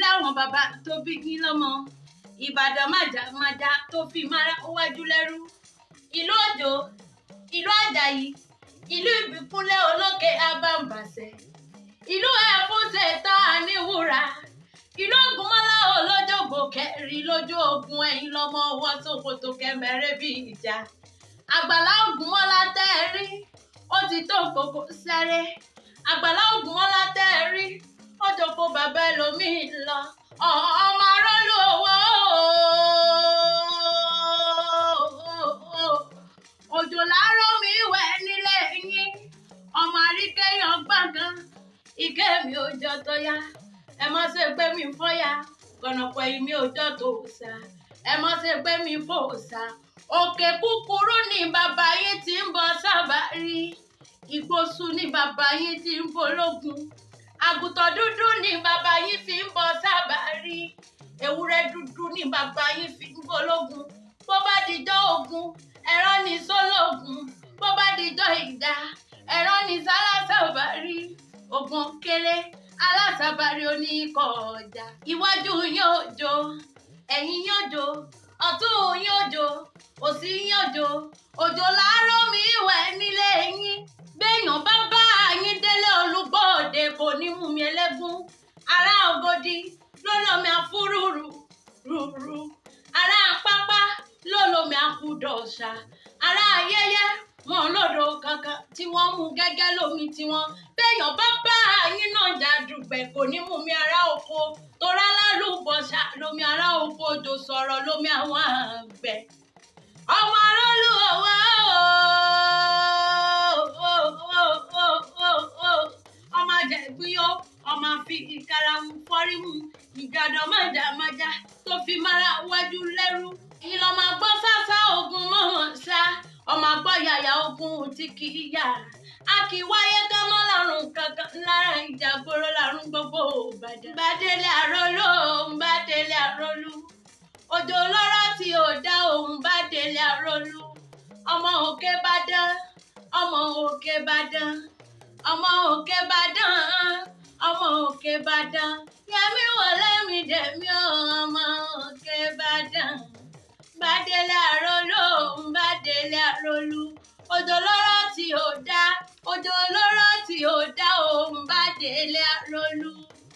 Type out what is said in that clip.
láwọn bàbá tó bí yín lọ́mọ. Ìbàdàn májà tó fi mára wájú lẹ́rú. Ìlú Òjó, ìlú Àjàyí, ìlú Ìbíkúnlé olókè Abámbàṣẹ. Ìlú Ẹ̀fúnṣe tá a ní wúrà. Ìlú Ògúnmọ́lá olójògbò kẹrin lójú ogun ẹ̀yìn lọ́mọ wọ́ Sókótó kẹmẹ́rẹ́ bí ìjà. Àgbàlá Ògúnmọ́lá tẹ́ ẹ rí, ó ti tó kókó sẹ́rẹ́. Àgbàlá Ògúnmọ́lá tẹ́ ẹ rí, ó jòkó bàbá ẹlòmíì lọ. Ọmọ arólú owó òjò láàárọ̀ mi wẹ̀ nílé yín. Ọmọ àríkẹ́yàn gbọ̀ngàn, ike mi ò jọ tó yá. Ẹ má ṣe gbé mi fọ́yà, kọ̀nàpọ̀ yìí mi ò jọ tó sá. Ẹ má ṣe gbé mi fòsà. Òkè kúkúrú ni bàbá yín ti ń bọ̀ Sábàrí. Ìgbósù ni bàbá yín ti ń bológun. Àgùntàn dúdú ni bàbá yín fi ń bọ̀ Sábàrí. Ewúrẹ́ dúdú ni bàbá yín fi ń bológun. Bó bá dijọ́ ogun, ẹran ní sólógun. Bó bá dijọ́ ìjà, ẹran ní sálásàbàrí. Ogun kéré, alásàbàrí oníkọ̀ ọjà. Iwájú yín òjò, ẹ̀yìn yín òjò, ọ̀tún yín òjò, òsì yín òjò. Òjò láàárọ̀ mi wẹ̀ nílé yín. Béèyàn bá bá yín délé Olúgbòde kò ní mú mi ẹlẹ́gún. Ará Ògòdì ló lómi àfúrúrú rúrú. Ará Pápá ló lómi àkúdọ̀ṣà. Ará Ayẹyẹ wọn lódò kankan tí wọ́n mú gẹ́gẹ́ lómi tiwọn. Béèyàn bá bá yín náà jà dùgbẹ̀ kò ní mú mi ará oko. Torá lálùbọ̀ṣà lómi ará oko, òjò sọ̀rọ̀ lómi àwọn àgbẹ̀. Ọmọ arólú owó ọmọ àjẹgbíyó, ọmọ àfi ìkarahun fọ́rímù. Ìgàdọ̀ májà tó fi mára wájú lẹ́rú. Ìlọ máa gbọ́ sásá ogun mọ́mọ́ sá. Ọmọ àgbọ̀ yàyà ogun tí kì í yà. A kì í wáyé ká mọ́ lọ́rùn kankan lára ìjà gbòòrò lárùn gbogbo Ìbàdàn. Bádélé àrólú, bádélé àrólú. Òjò lọ́rọ̀ tí ò dá òun bádélé àrólú. Ọmọ òkè Ìbàdàn, ọmọ òkè Ìbàdàn, ọmọ òkè Ìbàdàn, ọmọ òkè Ìbàdàn. Yẹmí wọlé mi dẹ̀mí ọmọ òkè Ìbàdàn. Bádélé àrólú, bádélé àrólú. Òjò lọ́rọ̀ tí ò dá, òjò lọ́rọ̀ tí ò dá òun bádélé àrólú.